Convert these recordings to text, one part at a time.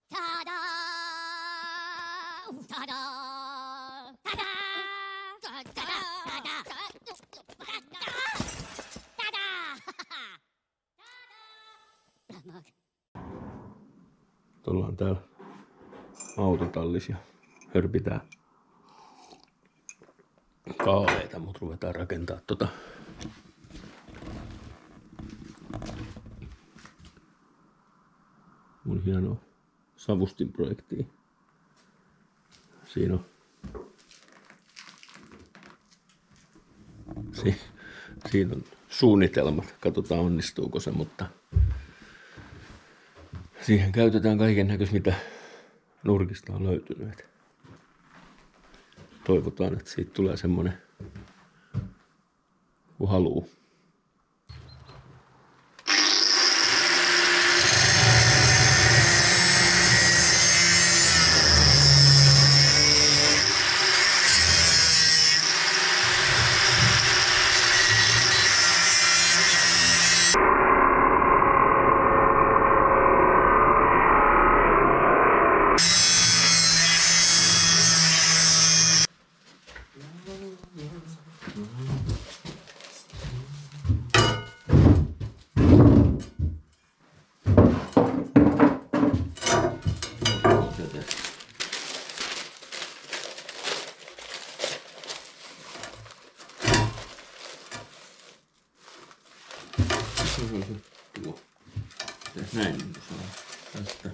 Ta-da! Ta-da! Ta-da! Ta-da! Ta-da! Ta-da! Ollaan täällä autotallissa ja hörpitään kaaleita, mut ruvetaan rakentaa mun hienoa savustinprojektia. Siinä on suunnitelmat. Katsotaan onnistuuko se, mutta siihen käytetään kaiken näköistä, mitä nurkista on löytynyt. Toivotaan, että siitä tulee semmonen kuin haluu. Tuo. Tehdään näin, niin saa tästä.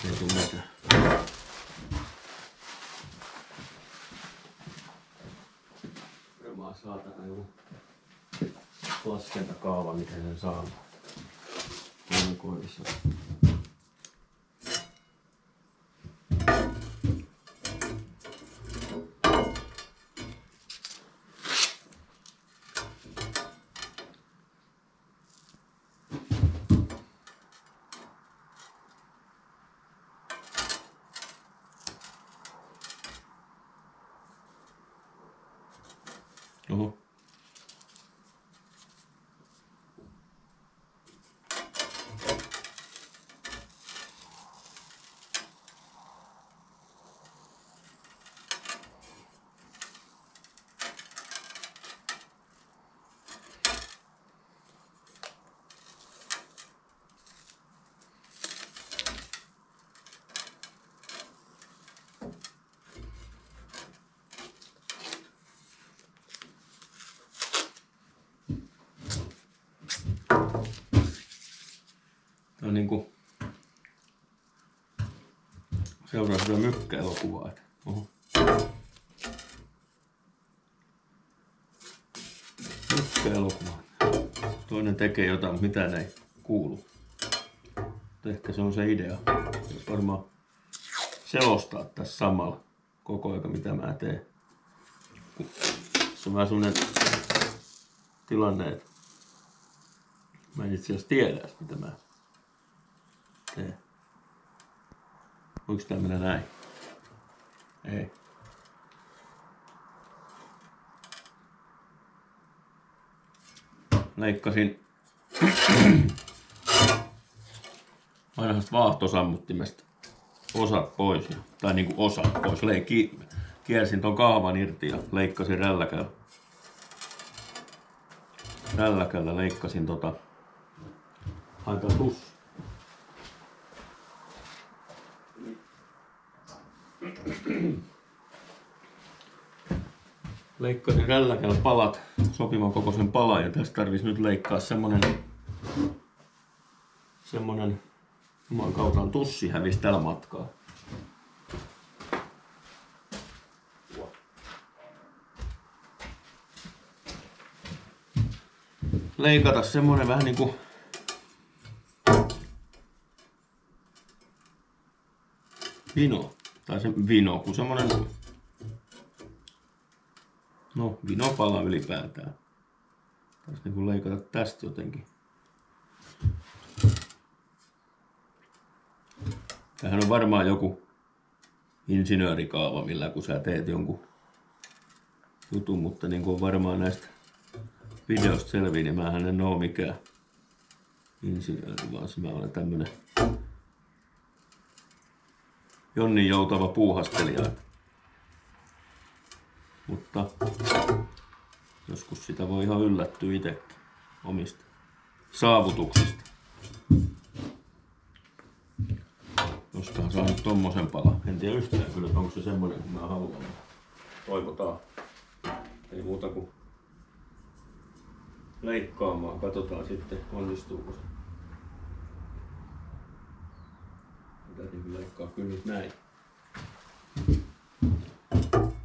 Ei tuu mitään. Varmaan saatana joku laskentakaava, miten sen saa. Koissa. Oho. Tää on niinku seuraa sitä mykkäelokuvaa. Oho. Mykkäelokuva. Toinen tekee jotain, mutta mitään ei kuulu. Mutta ehkä se on se idea. Jos varmaan selostaa tässä samalla koko ajan mitä mä teen. Se on vähän semmonen tilanne, että mä en itse asiassa tiedä, mitä mä teen. Voiko tää mennä näin? Ei. Leikkasin vanhasta vaahtosammuttimesta osat pois. Tai niinku osat pois. Kiersin ton kaavan irti ja leikkasin rälläkällä. Rälläkällä leikkasin haetaan tussi. Leikkasin rälläkällä palat, sopivan kokoisen palan ja tästä tarvitsisi nyt leikkaa semmonen oman kautaan tussi hävisi tällä matkaa. Leikata semmonen vähän niinku vino. Tai se vino, kun semmonen vinopala ylipäätään. Taisi niinku leikata tästä jotenkin. Tämähän on varmaan joku insinöörikaava, millä kun sä teet jonkun jutun, mutta niin kuin varmaan näistä videosta selvii, niin mähän en oo mikään insinööri, vaan mä olen tämmönen Jonnin joutava puuhastelija. Mutta joskus sitä voi ihan yllättyä itsekin omista saavutuksista. Jostahan saa nyt tommosen palan. En tiedä yhtään kyllä, onko se semmonen kuin mä haluan. Toivotaan. Ei muuta kuin leikkaamaan. Katsotaan sitten onnistuuko se. Täytyy leikkaa kyllä nyt näin.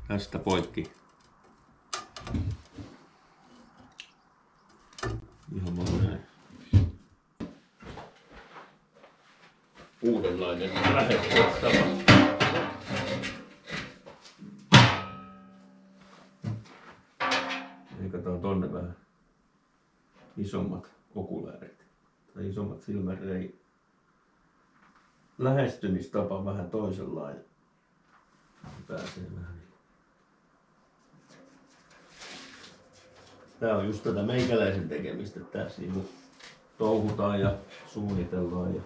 Tästä poikki. Ihan vaan näin. Uudenlainen lähestymistapa. Leikataan tonne vähän isommat okuläärit tai isommat silmäreit. Lähestymistapa vähän toisenlainen. Pääsee vähän. Tää on just tätä meikäläisen tekemistä, että tässä niinku touhutaan ja suunnitellaan ja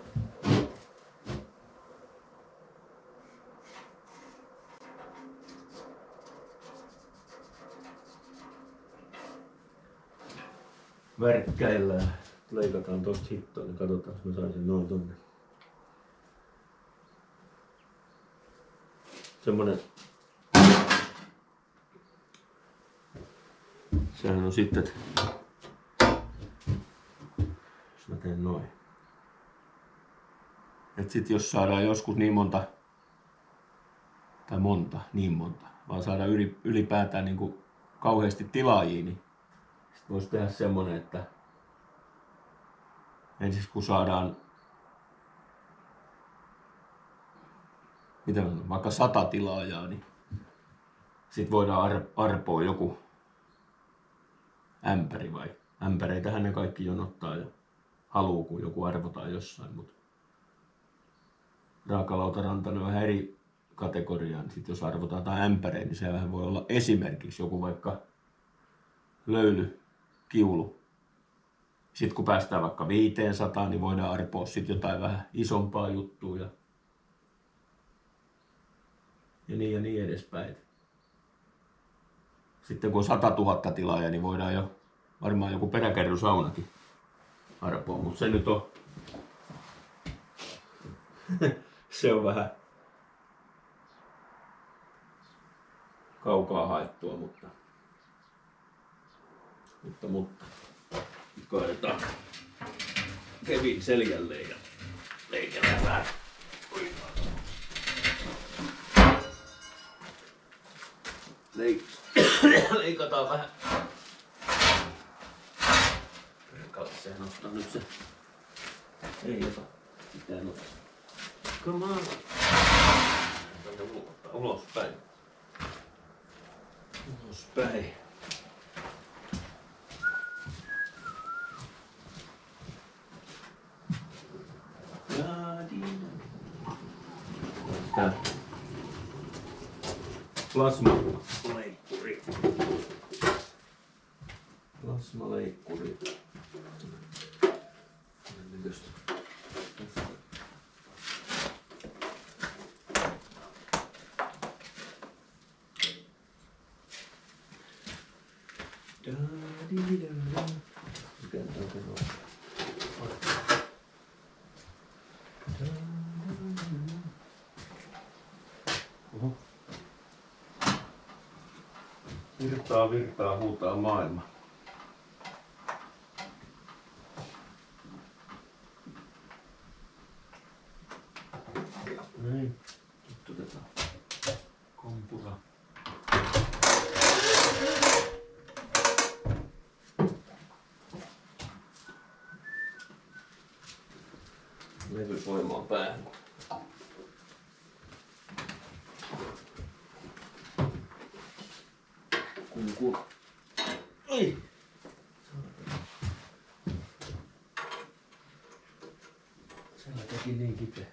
värkkäillään. Leikataan tosta hittoa, niin katsotaan, jos mä saisin noin tonne. Semmonen. Sehän on sitten, jos mä teen noin. Et sit jos saadaan joskus niin monta, vaan saadaan ylipäätään niinku kauheasti tilaajia, niin sit vois tehdä semmonen, että ensin kun saadaan vaikka 100 tilaajaa, niin sit voidaan arpoa joku ämpäri vai ämpäreitähän ne kaikki jonottaa ja haluu, kun joku arvotaan jossain, mutta raakalautaranta on vähän eri kategoriaan. Sitten jos arvotaan jotain ämpäreitä, niin se vähän voi olla esimerkiksi joku vaikka löylykiulu. Sitten kun päästään vaikka 500, niin voidaan arpoa sitten jotain vähän isompaa juttua ja niin edespäin. Sitten kun on 100 000 tilaajaa, niin voidaan jo varmaan joku peräkärrysaunakin arpoa, mutta se nyt on se on vähän kaukaa haettua, mutta kaadetaan Kevin seljälleen ja leikellään vähän. Leikataan vähän. Sehän ottaa nyt se. Ei ota. Pitää noin. Come on. Ulospäin. Ulospäin. Tää plasmaleikkuri. Plasmaleikkuri. Virtaa, huutaa maailma. Näin. Nyt otetaan kompura. Levyvoimaa päähän. Kun. Ai! Siellä teki niin kipeä.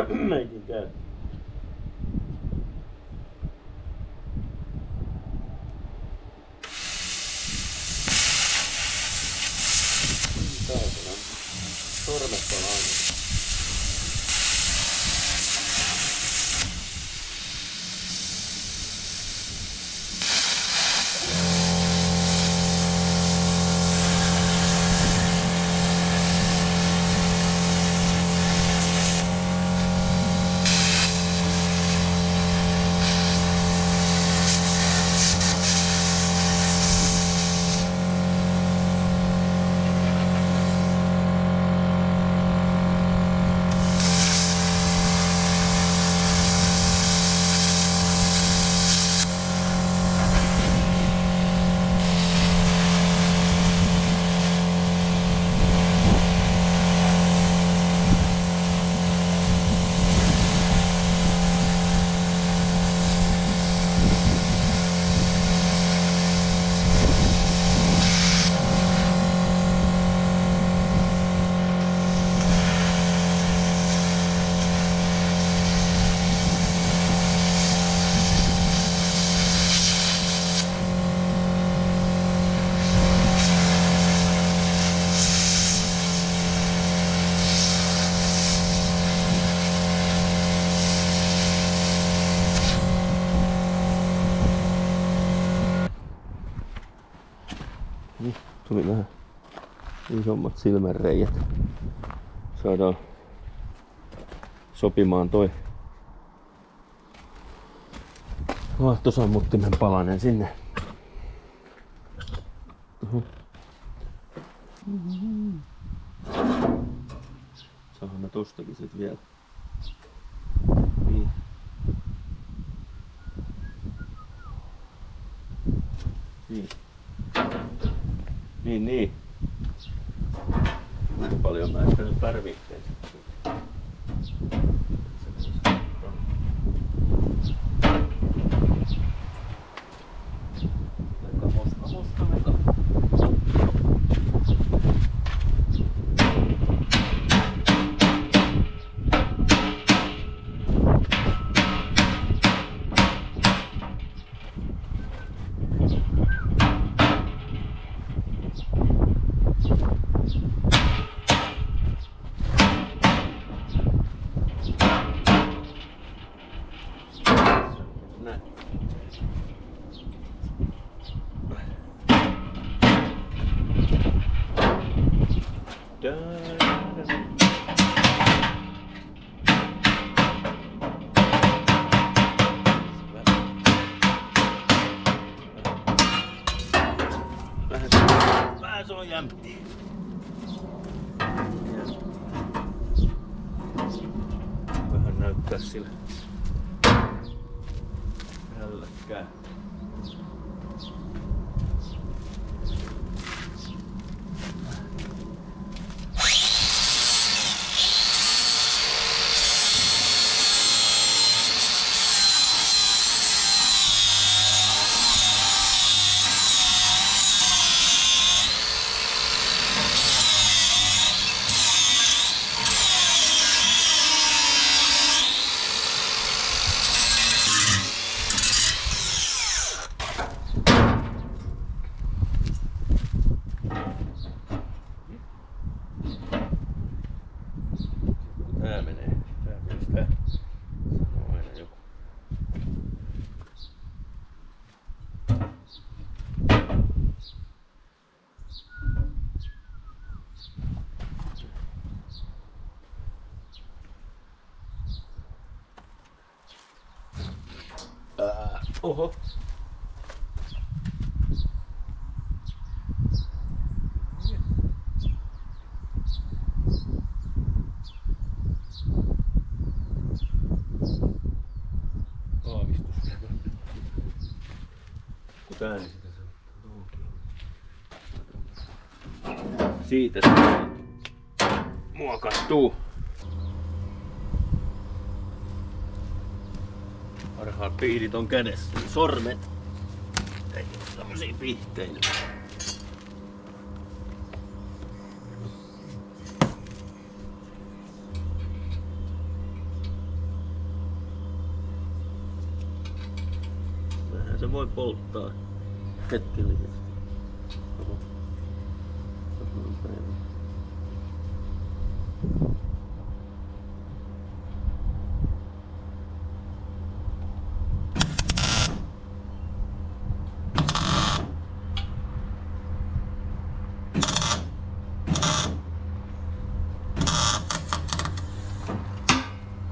Näinkin käy. Sormet on aina. Tuli vähän isommat silmänreijät. Saadaan sopimaan toi vaahtosammuttimen palanen sinne. Saadaan me tostakin sit vielä. Niin. Niin. Kuinka paljon mä ehkä nyt tarvitsen. Moska. Vähän se on jämptiä. Vähän näyttää sillä hälläkkää. Tää menee. Tää sanoo aina joku. Oho. Aavistus. Kun tää niin sitä se siitä se muokastuu. Parhaat pihdit on kädessä. Sormet. Ei ole tämmösiä pihteilyjä. voi polttaa hetkellisesti. Oho.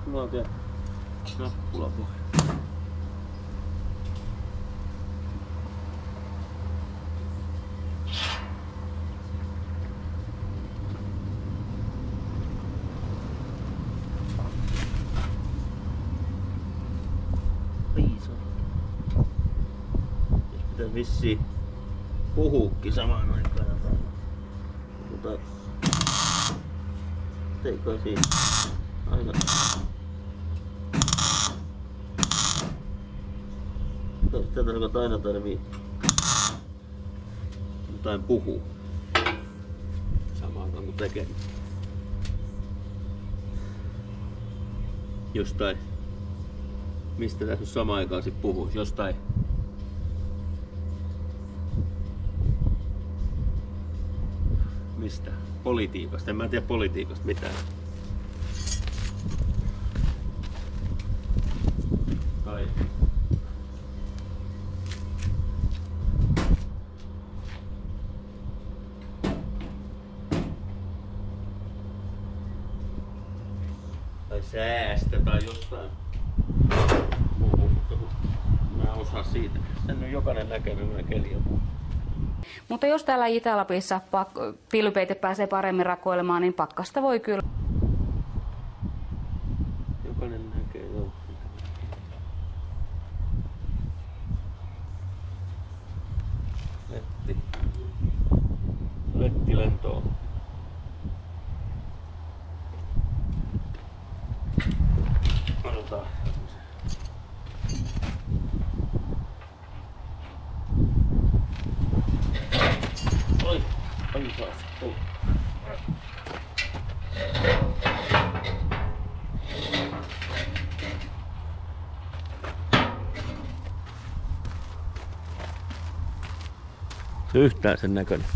Kulat ja nappulapohja. Pitää vissiin puhuukin samaan aikaan jotain. Teikö siinä aina sitä tarkoittaa aina tarvii jotain puhua samaan aikaan kun tekee jostain. Mistä tässä samaan aikaan sit puhuis? Jostain mistä? Politiikasta. En mä tiedä politiikasta mitään. Tai säästä tai jostain. Mä en osaa siitä. Sen on jokainen näkeminen keli joku. Mutta jos täällä Itä-Lapissa pilvipeite pääsee paremmin rakoilemaan, niin pakkasta voi kyllä. Jokainen näkee, joo. Letti lentoon. Annetaan. Oi, taas. Oh. Se yhtään sen näköinen.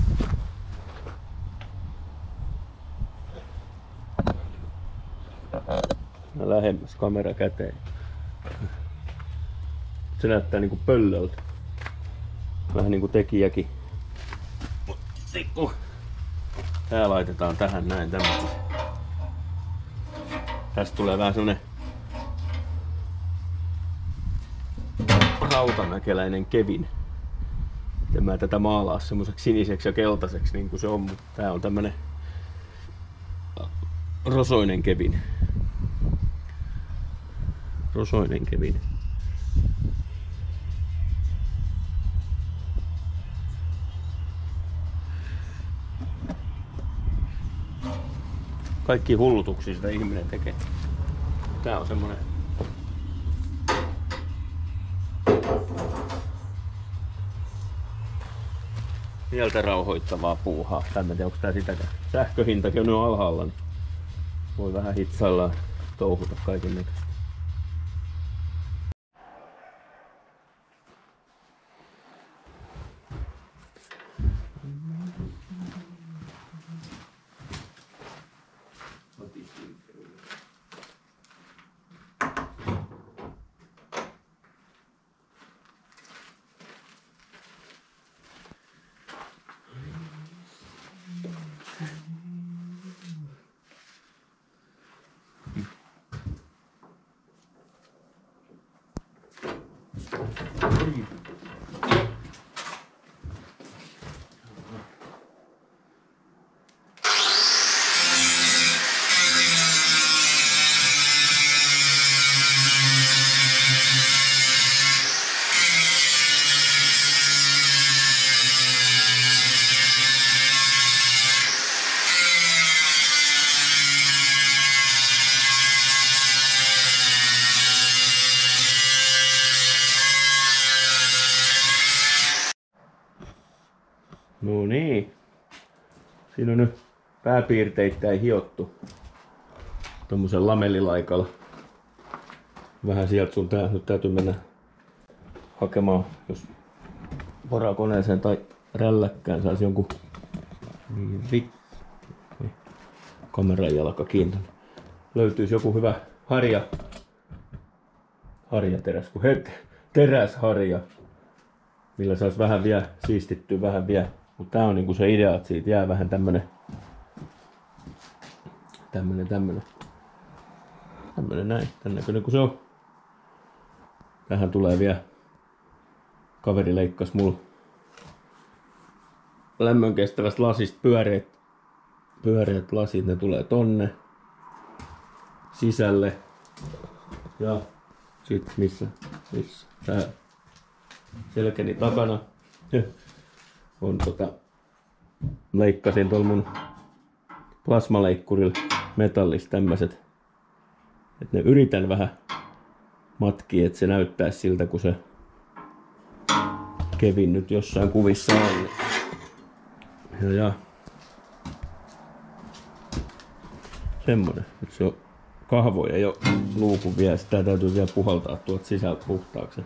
Lähemmäs kamera käteen. Se näyttää niinku pöllöltä. Vähän niinku tekijäkin. Tää laitetaan tähän näin tämmöistä. Tästä tulee vähän semmonen rautamäkeläinen kevin. En mä tätä maalaa semmoiseksi siniseksi ja keltaiseksi niin kuin se on, mutta tää on tämmönen rosoinen kevin. Rosoinen kevin. Kaikki hullutuksia sitä ihminen tekee. Tää on semmonen mieltä rauhoittavaa puuhaa. En tiedä, onko tää sitäkään. Sähköhintakin on nyt alhaalla, niin voi vähän hitsaillaan touhuta kaiken näköistä. No niin. Siinä on nyt pääpiirteittäin hiottu tommosen lamellilaikalla. Vähän sieltä sun tää. Nyt täytyy mennä hakemaan, jos porakoneeseen tai rälläkkään saisi jonkun niin kameran jalka kiinni. Löytyisi joku hyvä harjateräs, kun teräsharja, millä saisi vähän vielä siistittyä vähän vielä. Mutta tää on niinku se idea, että siitä jää vähän tämmönen näin, tän näköinen kun se on. Tähän tulee vielä, kaveri leikkasi mulla lämmön kestävästä lasista pyöreät lasit, ne tulee tonne sisälle ja sit missä tää selkäni takana on leikkasin tuolla mun plasmaleikkurilla metallista tämmöset, että ne yritän vähän matkia, että se näyttäisi siltä kun se Kevin nyt jossain kuvissa on. Ja semmonen, nyt se on kahvoja jo luukun vielä, sitä täytyy vielä puhaltaa tuolta sisältä puhtaaksi.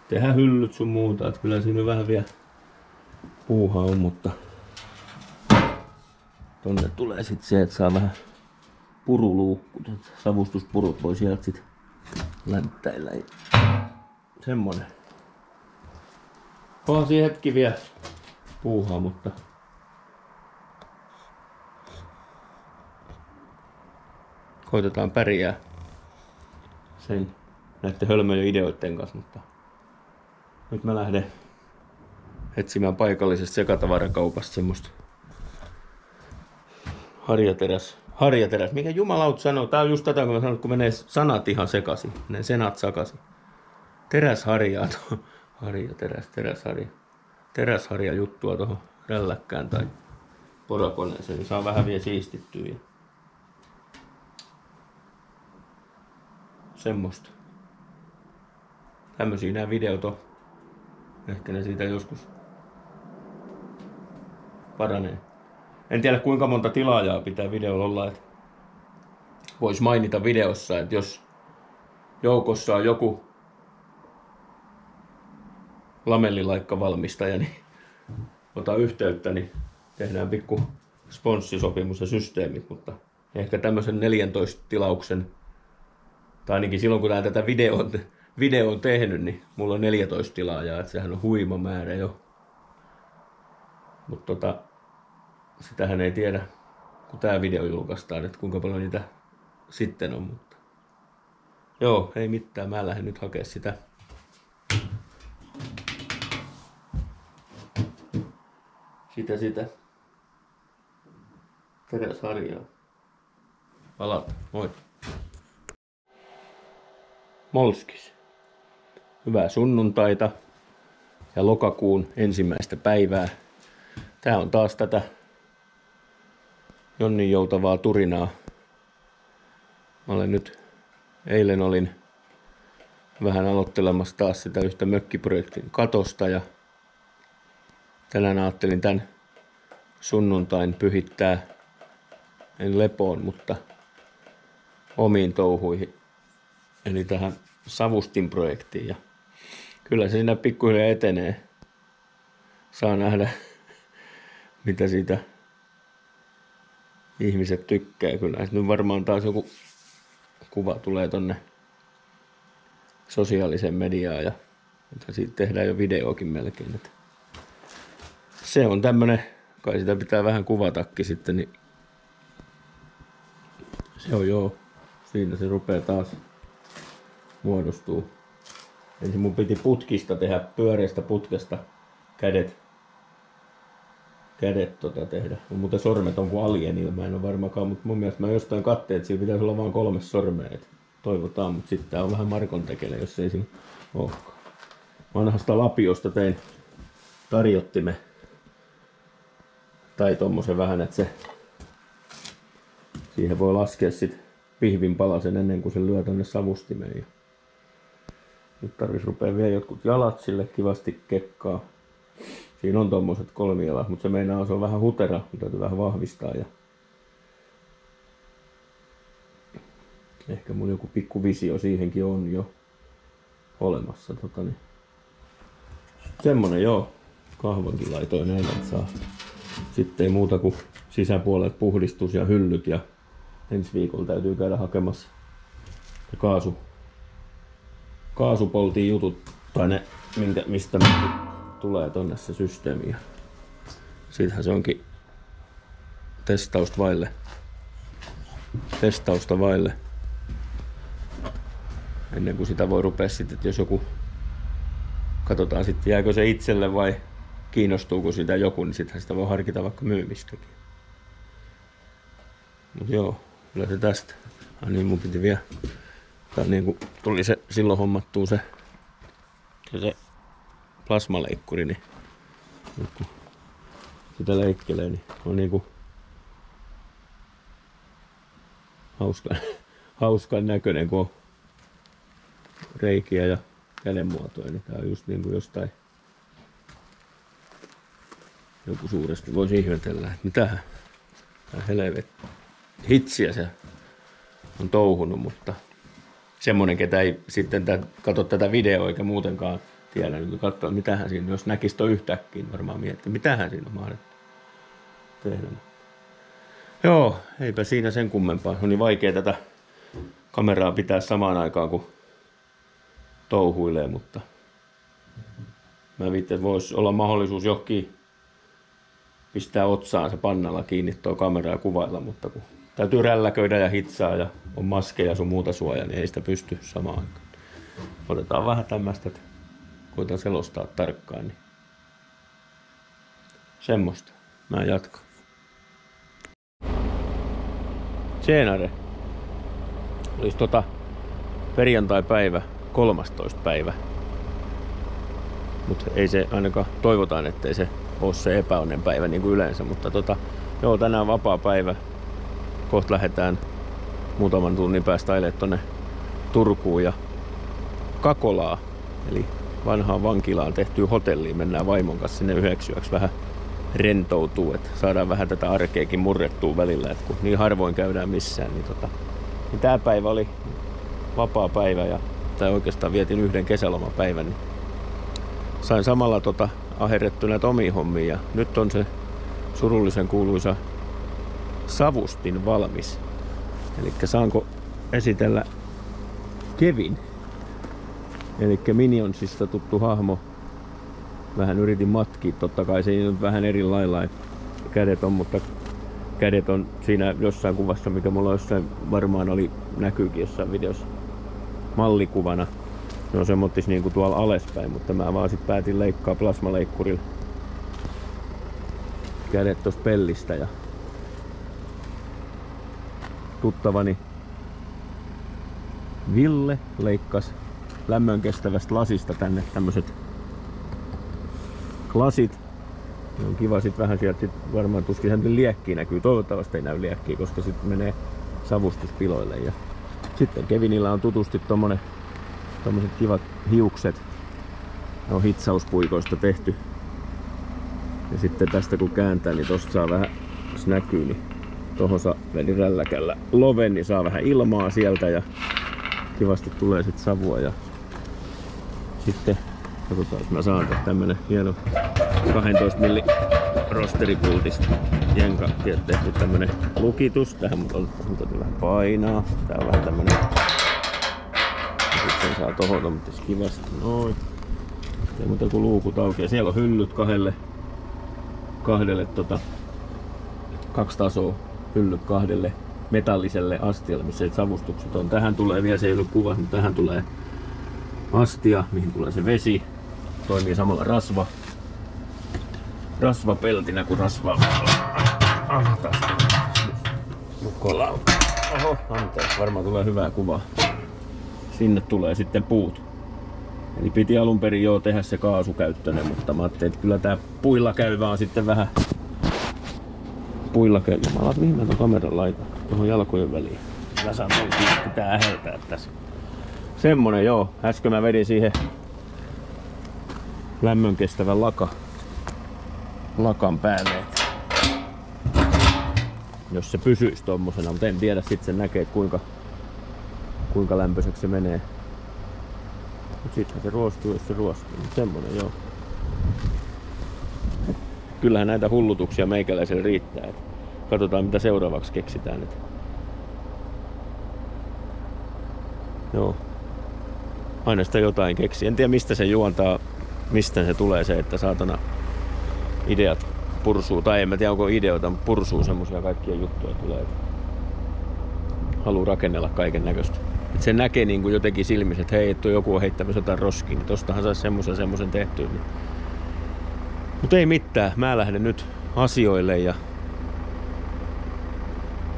Tehdään hyllyt sun muuta, että kyllä siinä vähän vielä puuhaa on, mutta tonne tulee sit se, että saa vähän puruluukkut, että savustuspurut voi sieltä sit länttäillä. Semmonen. Onhan siinä hetki vielä puuhaa, mutta koitetaan pärjää sen näiden hölmöjen ideoiden kanssa, mutta nyt mä lähden etsimään paikallisesta sekatavarakaupasta semmoista harjateräs. Mikä jumalaut sanoo? Tää on just tätä, kun mä sanon, kun menee sanat ihan sekaisin. Ne senat sakaisin. Teräsharjaa teräsharja juttua tuohon rälläkkään tai porakoneeseen, niin saa vähän vielä siistittyä. Semmosta. Tämmösiä nämä videot on. Ehkä ne siitä joskus paranee. En tiedä kuinka monta tilaajaa pitää videolla olla, että vois mainita videossa, että jos joukossa on joku lamellilaikkavalmistaja, niin ota yhteyttä, niin tehdään pikku sponssisopimus ja systeemit, mutta ehkä tämmöisen 14 tilauksen, tai ainakin silloin kun näin tätä video on tehnyt, niin mulla on 14 tilaajaa, että sehän on huima määrä jo. Mutta sitähän ei tiedä, kun tää video julkaistaan, että kuinka paljon niitä sitten on, mutta joo, ei mitään, mä lähden nyt hakemaan sitä. Sitä. Teräsharjaa. Palata. Moi. Molskis. Hyvää sunnuntaita ja lokakuun 1. päivää. Tää on taas tätä Jonnin joutavaa turinaa. Eilen olin vähän aloittelemassa taas sitä yhtä mökkiprojektin katosta ja tänään ajattelin tän sunnuntain pyhittää, en lepoon, mutta omiin touhuihin, eli tähän savustinprojektiin. Ja kyllä se siinä pikkuhiljaa etenee. Saa nähdä, mitä siitä ihmiset tykkää. Kyllä nyt varmaan taas joku kuva tulee tonne sosiaaliseen mediaan ja siitä tehdään jo videokin melkein. Että se on tämmönen, kai sitä pitää vähän kuvatakin sitten, niin se on joo. Siinä se rupeaa taas muodostuu. Ensin mun piti putkista tehdä, pyöreästä putkesta kädet tehdä. Mutta sormet on kuin alienilla, mä en ole varmaankaan, mutta mun mielestä mä jostain katsoin, että siinä pitäisi olla vain 3 sormea. Toivotaan, mutta sitten tää on vähän Markon tekele, jos ei siinä olekaan. Vanhasta lapiosta tein tarjottimen. Tai tommosen vähän, että siihen voi laskea sit pihvin palasen ennen kuin se lyö tonne savustimeen. Ja nyt tarvis rupea vielä jotkut jalat sille kivasti kekkaa. Siinä on tommoset 3 jalat, mutta se meinaa se on vähän hutera, täytyy vähän vahvistaa. Ja ehkä mun joku pikku visio siihenkin on jo olemassa. Semmonen joo. Kahvankin laitoin näin, että saa. Sitten ei muuta kuin sisäpuolet puhdistus ja hyllyt ja ensi viikolla täytyy käydä hakemassa kaasupoltiin jutut tai ne mistä tulee tonne se systeemi. Siitähän se onkin testausta vaille. Ennen kuin sitä voi rupea sitten, että jos joku katsotaan sitten jääkö se itselle vai kiinnostuuko sitä joku, niin sittenhän sitä voi harkita vaikka myymistäkin. Mut joo, kyllä se tästä. Niin mun piti vielä, tai niin kuin tuli se silloin hommattua se plasmaleikkuri, niin nyt kun sitä leikkelee, niin on niinku hauskan näköinen, kun on reikiä ja kädenmuotoja, niin tää on just niinku jostain joku suuresti voisi ihmetellä, että mitähän tää helvetti hitsiä se on touhunut, mutta semmonen, ketä ei sitten katso tätä videoa eikä muutenkaan tiedä, niin katsoa mitähän siinä, jos näkisi toi yhtäkkiä, varmaan miettii, mitähän siinä on mahdollista tehdä. Joo, eipä siinä sen kummempaa. On niin vaikea tätä kameraa pitää samaan aikaan, kun touhuilee, mutta mä viittin, että voisi olla mahdollisuus johonkin pistää otsaansa pannalla kiinni tuo kameraa ja kuvailla, mutta kun täytyy rälläköidä ja hitsaa ja on maskeja ja sun muuta suojaa, niin ei sitä pysty samaan aikaan. Otetaan vähän tämmöistä, että koitan selostaa tarkkaan, niin semmoista. Mä jatkan. Tjenare. Olisi perjantai-päivä, 13. päivä. Mutta ei se ainakaan, toivotaan, ettei se ole se epäonnen päivä niin kuin yleensä. Mutta joo, tänään vapaa päivä. Kohta lähdetään muutaman tunnin päästä ailemaan tonne Turkuun ja Kakolaa. Eli vanhaan vankilaan tehtyyn hotelliin. Mennään vaimon kanssa sinne yhdeksi yöksi vähän rentoutuu, että saadaan vähän tätä arkeakin murrettua välillä, että kun niin harvoin käydään missään, niin tää päivä oli vapaa päivä tai oikeastaan vietin yhden kesälomapäivän, niin sain samalla aherrettu näitä omiin hommiin ja nyt on se surullisen kuuluisa savustin valmis. Eli saanko esitellä Kevin, eli Minionsista tuttu hahmo. Vähän yritin matkia, totta kai se on vähän eri lailla, että kädet on, mutta kädet on siinä jossain kuvassa, mikä mulla jossain varmaan oli, näkyykin jossain videossa mallikuvana. Ne on semmottis niinku tuolla alaspäin, mutta mä vaan sit päätin leikkaa plasmaleikkurilla kädet tosta pellistä ja tuttavani Ville leikkas lämmön kestävästä lasista tänne tämmöset lasit. Ne on kiva sit vähän sieltä, varmaan tuskin sen liekkiä näkyy, toivottavasti ei näy liekkiä, koska sitten menee savustuspiloille. Ja sitten Kevinillä on tutusti tommoset kivat hiukset. Ne on hitsauspuikoista tehty. Ja sitten tästä kun kääntää, niin tosta saa vähän, jos näkyy, niin tohon saa rälläkällä loven, niin saa vähän ilmaa sieltä ja kivasti tulee sit savua. Ja sitten katsotaan, jos mä saan tämmönen hieno 12 milli rosteripultista jenka tehty tämmönen lukitus. Tähän on vähän painaa. Tää on vähän tämmönen. Sitten saa tohon mutta kivasti. Noin. Ei muuta kuin luukut auki. Ja siellä on hyllyt kahdelle kaksi tasoa. Hyllyt kahdelle metalliselle astialle, missä savustukset on. Tähän tulee vielä, se ei ollut kuva, mutta tähän tulee astia, mihin tulee se vesi. Toimii samalla rasvapeltinä kuin rasvaa. Oho, anteeksi, varmaan tulee hyvää kuvaa. Sinne tulee sitten puut. Eli piti alun perin jo tehdä se kaasukäyttöinen, mutta mä ajattelin, että kyllä tää puilla käyvä on sitten vähän puilla käyvä. Mä alat mihin mä ton kameran laitan tuohon jalkojen väliin. Mä saan pitää äheltää tässä. Semmonen joo, äsken mä vedin siihen lämmön kestävän lakan päälle. Jos se pysyisi tommosena, mutta en tiedä, sit sen näkee, että kuinka lämpöiseksi se menee. Mut sittenhän se ruostuu, jos se ruostuu. Mut semmonen joo. Kyllähän näitä hullutuksia meikäläiselle riittää. Et katsotaan mitä seuraavaksi keksitään. Joo. Aina sitä jotain keksii. En tiedä mistä se juontaa, mistä se tulee se, että saatana ideat pursuu. Tai en mä tiedä onko ideoita, mutta pursuu semmosia kaikkia juttuja tulee. Haluaa rakennella kaiken näköistä. Et se näkee niin kuin jotenkin silmissä, että hei, joku on heittämässä jotain roskiin, niin tostahan saisi semmoisen tehtyä. Niin. Mutta ei mitään, mä lähden nyt asioille ja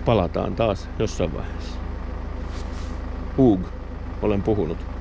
palataan taas jossain vaiheessa. Olen puhunut.